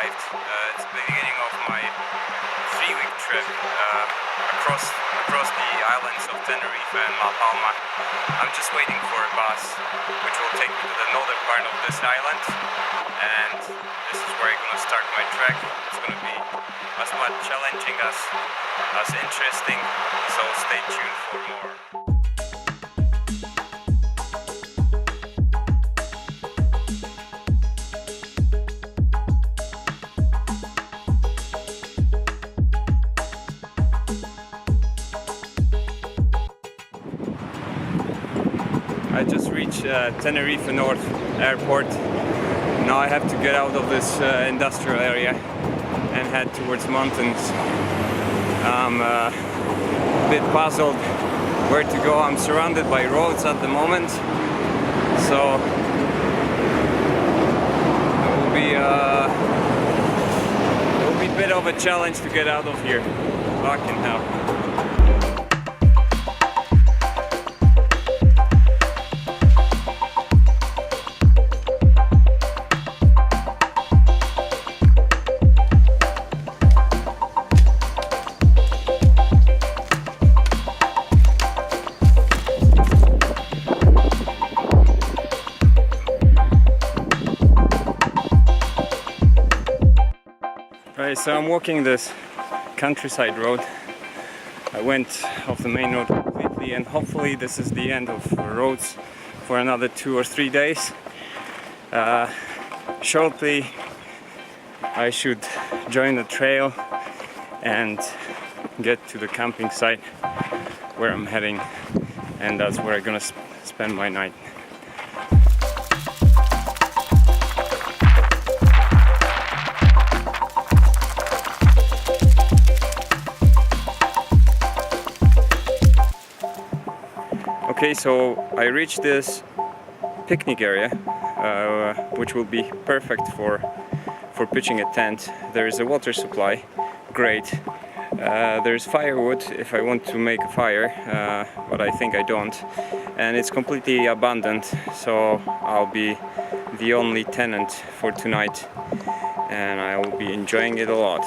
arrived. It's the beginning of my 3-week trip across the islands of Tenerife and La Palma. I'm just waiting for a bus which will take me to the northern part of this island, and this is where I'm going to start my trek. It's going to be as much challenging as interesting, so stay tuned for more. I just reached Tenerife North Airport. Now I have to get out of this industrial area and head towards mountains. I'm a bit puzzled where to go. I'm surrounded by roads at the moment, so it will be a bit of a challenge to get out of here. Fucking hell. Right, so I'm walking this countryside road. I went off the main road completely, and hopefully this is the end of roads for another 2 or 3 days. Shortly I should join the trail and get to the camping site where I'm heading, and that's where I'm gonna spend my night. Okay, so I reached this picnic area, which will be perfect for pitching a tent. There is a water supply, great. There's firewood if I want to make a fire, but I think I don't. And it's completely abandoned, so I'll be the only tenant for tonight, and I will be enjoying it a lot.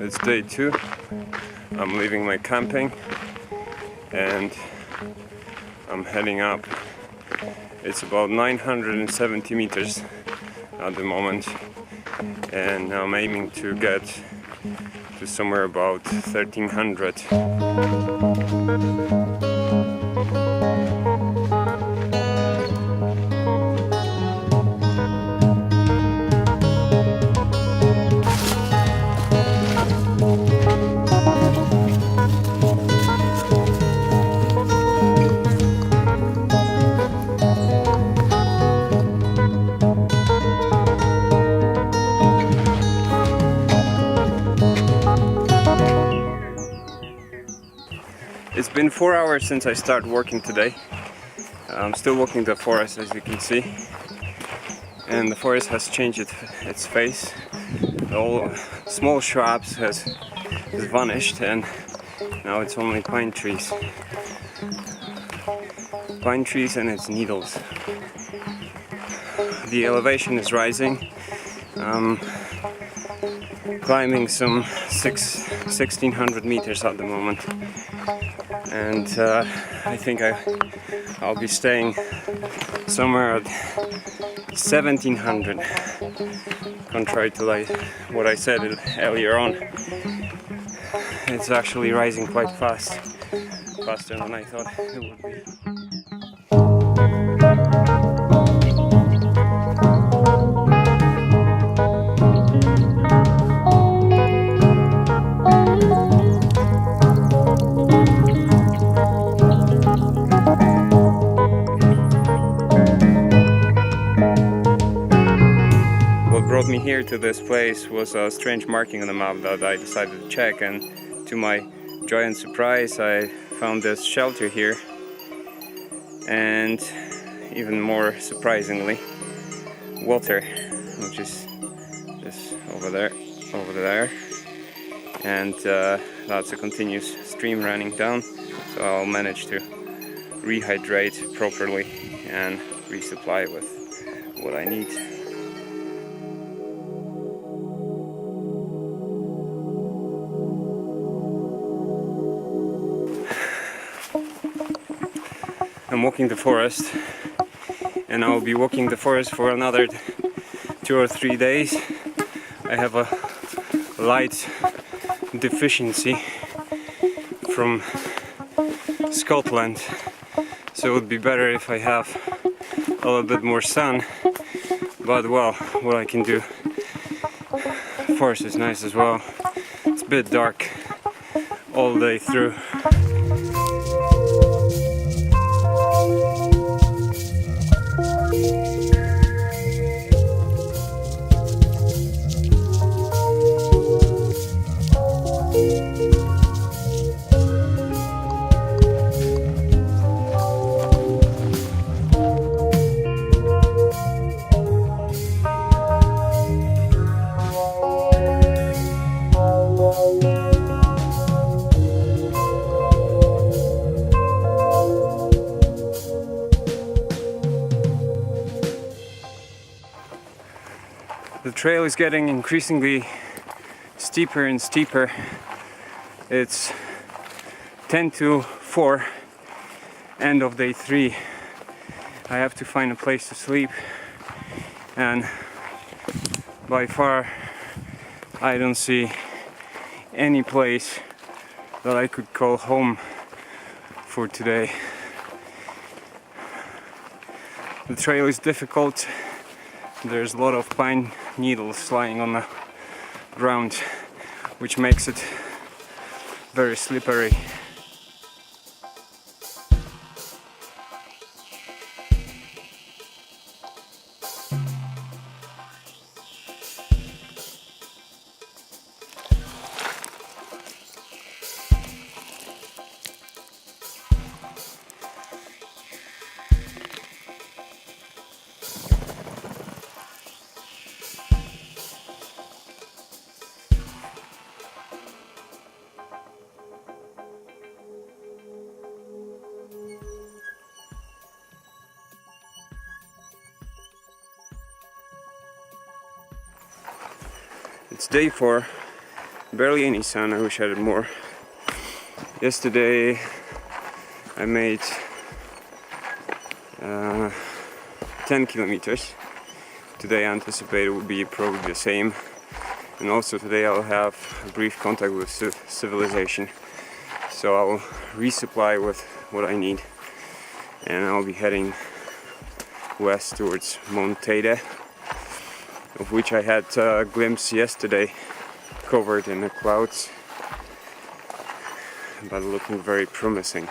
It's day 2. I'm leaving my camping and I'm heading up. It's about 970 meters at the moment, and I'm aiming to get to somewhere about 1300. It's been 4 hours since I started working today. I'm still walking the forest, as you can see, and the forest has changed its face. All small shrubs has vanished, and now it's only pine trees. Pine trees and its needles. The elevation is rising. Climbing some 1600 meters at the moment, and I think I'll be staying somewhere at 1700, contrary to what I said earlier on. It's actually rising quite fast, faster than I thought it would be. near to this place was a strange marking on the map that I decided to check, and to my joy and surprise I found this shelter here, and even more surprisingly, water, which is this over there, and that's a continuous stream running down, so I'll manage to rehydrate properly and resupply with what I need. I'm walking the forest, and I'll be walking the forest for another 2 or 3 days. I have a light deficiency from Scotland, so it would be better if I have a little bit more sun, but well, what I can do. Forest is nice as well. It's a bit dark all day through. The trail is getting increasingly steeper and steeper. It's 10 to 4, end of day 3. I have to find a place to sleep, and by far I don't see any place that I could call home for today. The trail is difficult. There's a lot of pine needles lying on the ground, which makes it very slippery. It's day 4, barely any sun. I wish I had more. Yesterday I made 10 kilometers. Today I anticipate it will be probably the same. And also today I'll have a brief contact with civilization. So I'll resupply with what I need. And I'll be heading west towards Mount Teide, of which I had a glimpse yesterday, covered in the clouds, but looking very promising.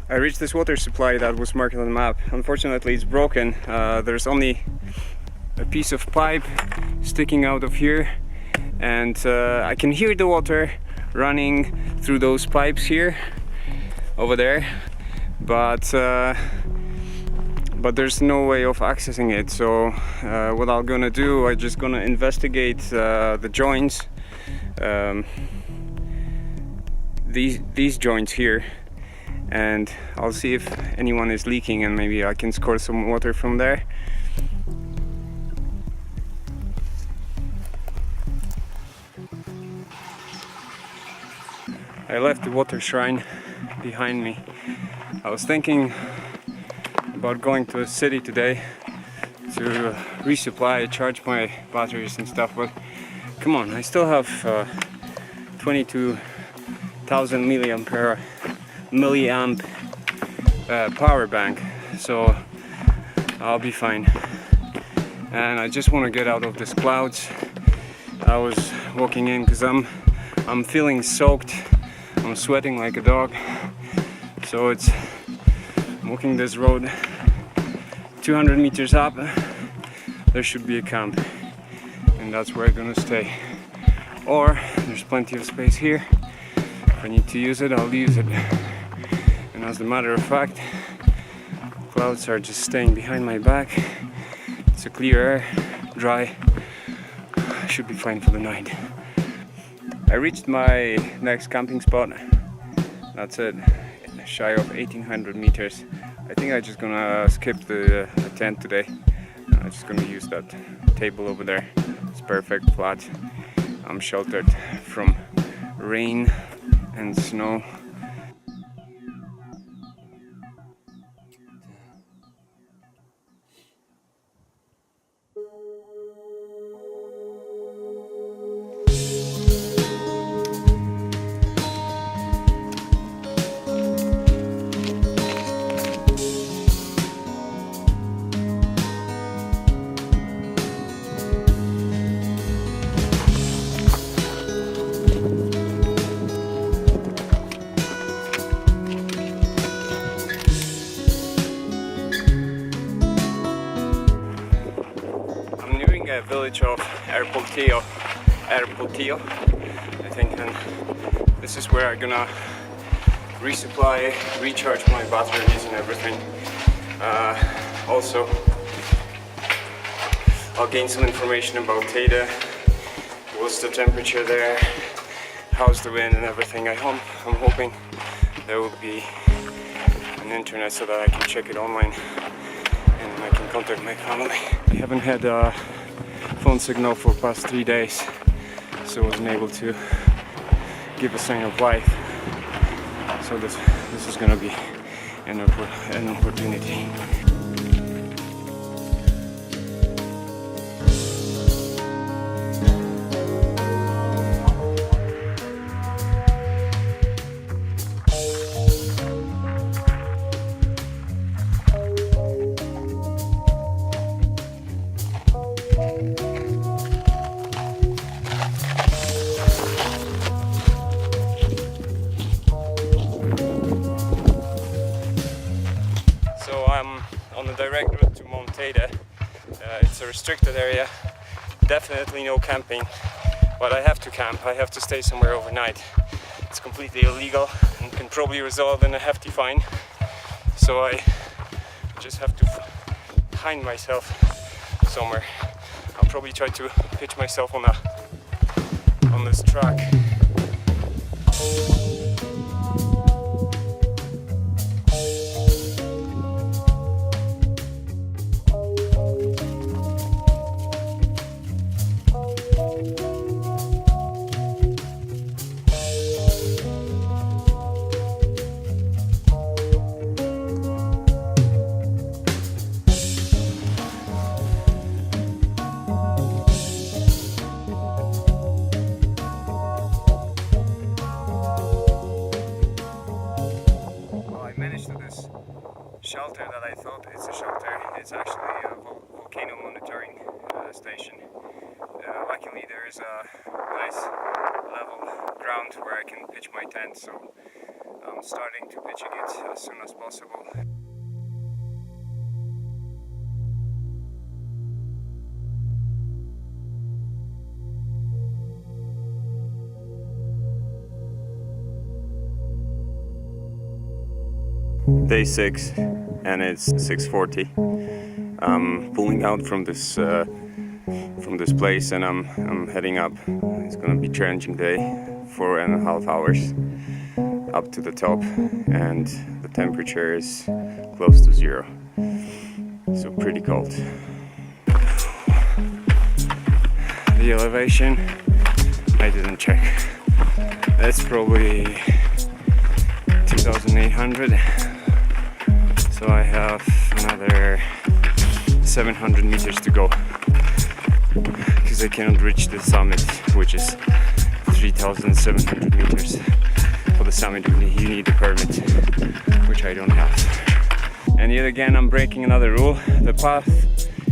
I reached this water supply that was marked on the map. Unfortunately, it's broken. There's only a piece of pipe sticking out of here, and I can hear the water running through those pipes here, over there, but there's no way of accessing it. So what I'm gonna do, I'm just gonna investigate the joints, these joints here, and I'll see if anyone is leaking, and maybe I can score some water from there. I I left the water shrine behind me. I was thinking about going to a city today to resupply, charge my batteries and stuff, but come on, I still have 22,000 milliamp power bank, so I'll be fine. And I just want to get out of these clouds. I was walking in because I'm feeling soaked. I'm sweating like a dog. So I'm walking this road 200 meters up. There should be a camp, and that's where I'm gonna stay. Or there's plenty of space here. If I need to use it, I'll use it. And as a matter of fact, clouds are just staying behind my back. It's a clear air, dry. I should be fine for the night. I reached my next camping spot. That's it, shy of 1800 meters. I think I'm just gonna skip the tent today. I'm just gonna use that table over there. It's perfect, flat. I'm sheltered from rain and snow. A village of Airportillo, I think, and this is where I'm gonna resupply, recharge my batteries and everything. Also, I'll gain some information about Teide. What's the temperature there? How's the wind and everything? I'm hoping there will be an internet so that I can check it online and I can contact my family. I haven't had phone signal for past 3 days, so I wasn't able to give a sign of life. So this is gonna be an opportunity. I'm on the direct route to Mount Teide. It's a restricted area, definitely no camping, but I have to camp, I have to stay somewhere overnight. It's completely illegal and can probably result in a hefty fine, so I just have to find myself somewhere. I'll probably try to pitch myself on this track. Shelter that I thought it's a shelter, it's actually a volcano monitoring station. Luckily there is a nice level ground where I can pitch my tent, so I'm starting to pitching it as soon as possible. Day 6 and it's 6:40. I'm pulling out from this place and I'm heading up. It's gonna be challenging day, 4.5 hours up to the top, and the temperature is close to 0, so pretty cold. The elevation I didn't check. That's probably 300, so I have another 700 meters to go because I cannot reach the summit, which is 3,700 meters. For the summit you need a permit, which I don't have. And yet again I'm breaking another rule. The path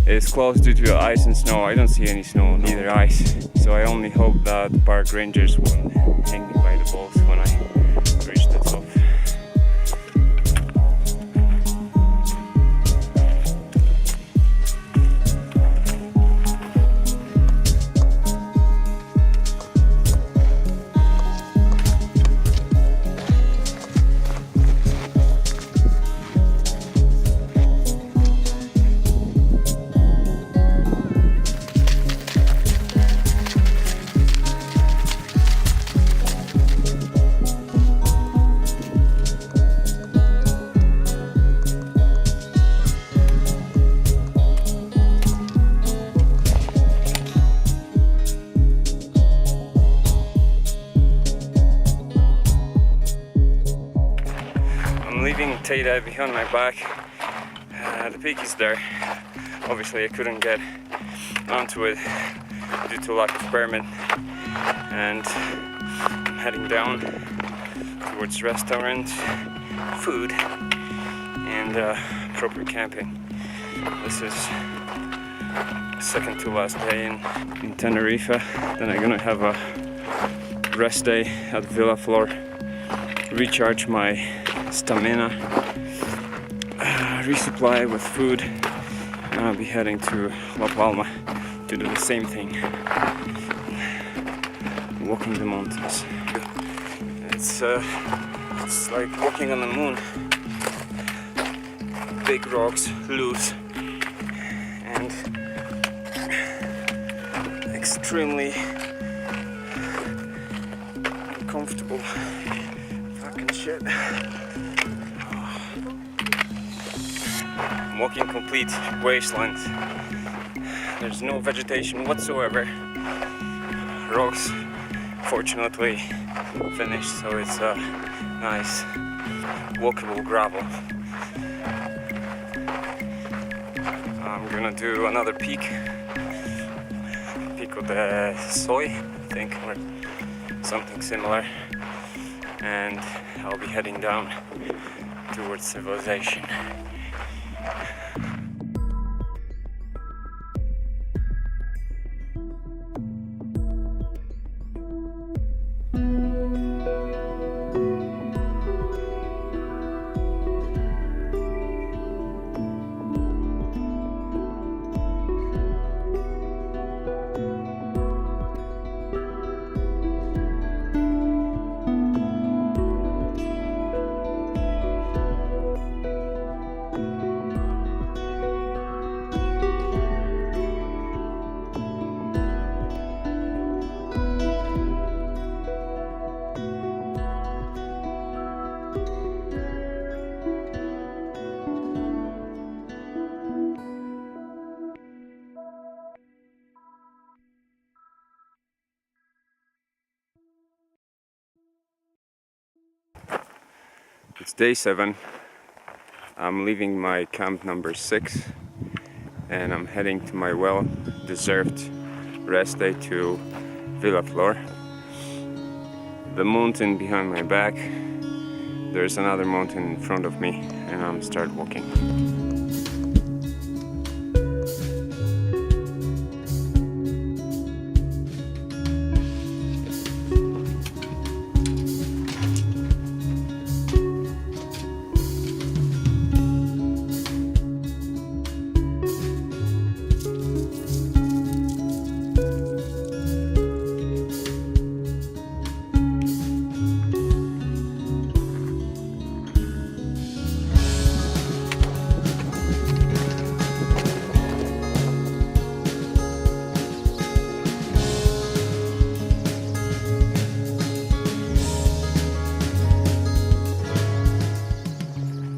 is closed due to ice and snow. I don't see any snow, neither ice, so I only hope that the park rangers won't hang me by the balls when I reach the top. Leaving Tata behind my back. The peak is there. Obviously I couldn't get onto it due to lack of permit, and I'm heading down towards restaurant, food, and proper camping. This is second to last day in Tenerife. Then I'm gonna have a rest day at Villa Flor, recharge my stamina, resupply with food, and I'll be heading to La Palma to do the same thing, walking the mountains. It's like walking on the moon. Big rocks, loose, and extremely uncomfortable. Fucking shit. I'm walking complete wasteland. There's no vegetation whatsoever. Rocks, fortunately, finished, so it's a nice walkable gravel. I'm gonna do another peak, Pico de Soy, I think, or something similar, and I'll be heading down towards civilization. It's day 7. I'm leaving my camp number 6 and I'm heading to my well-deserved rest day to Villa Flor. The mountain behind my back, there's another mountain in front of me, and I'm start walking.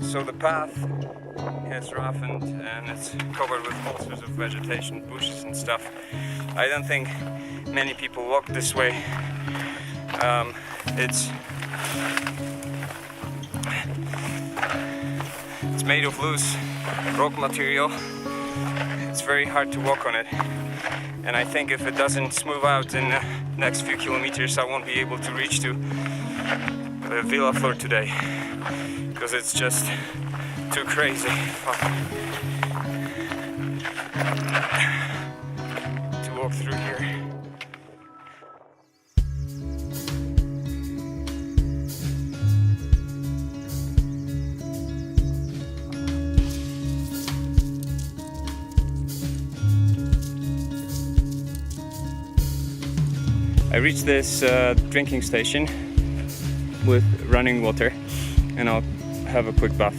So the path is roughened and it's covered with all sorts of vegetation, bushes and stuff. I don't think many people walk this way. It's It's made of loose rock material. It's very hard to walk on it, and I think if it doesn't smooth out in the next few kilometers, I won't be able to reach to Villa Flor today, because it's just too crazy to walk through here. I reached this drinking station with running water, and I'll have a quick bath.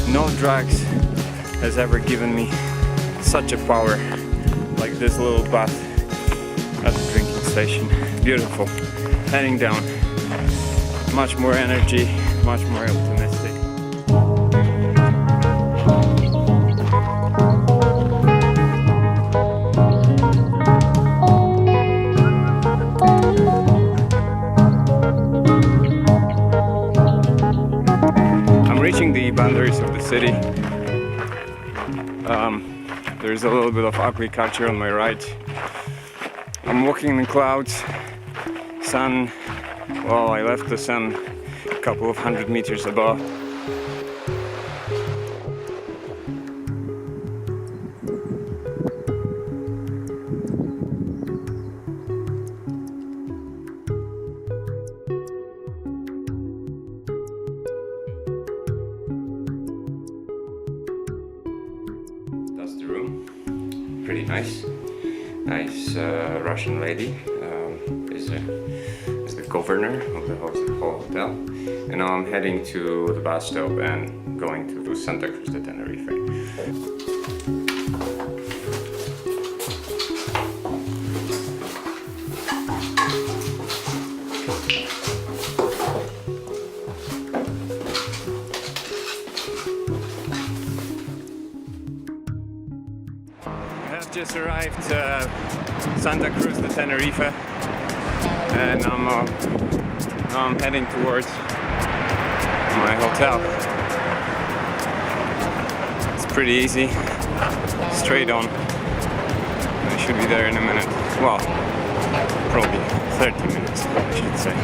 No drugs has ever given me such a power like this little bath at the drinking station. Beautiful. Heading down. Much more energy, much more optimistic. Reaching the boundaries of the city. There's a little bit of agriculture on my right. I'm walking in the clouds. Sun, well, I left the sun a couple of 100 meters above. That's the room. Pretty nice. Nice Russian lady is the governor of the hotel. And now I'm heading to the bus stop and going to Santa Cruz de Tenerife. Just arrived Santa Cruz de Tenerife, and now I'm heading towards my hotel. It's pretty easy, straight on. I should be there in a minute. Well, probably 30 minutes, I should say.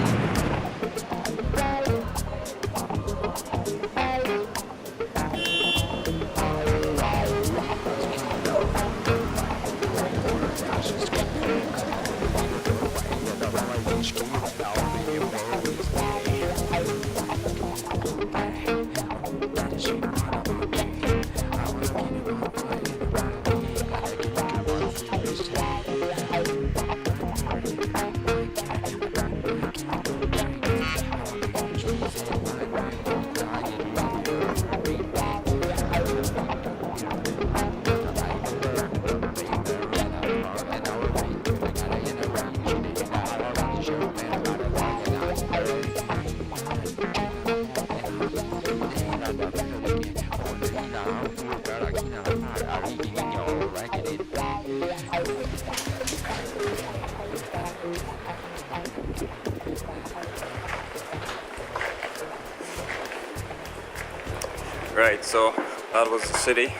Right, so that was the city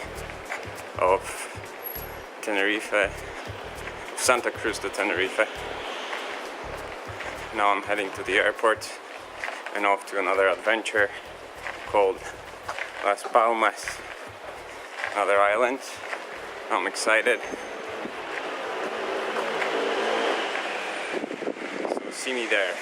of Tenerife, Santa Cruz de Tenerife. Now I'm heading to the airport and off to another adventure called Las Palmas, another island. I'm excited. So see me there.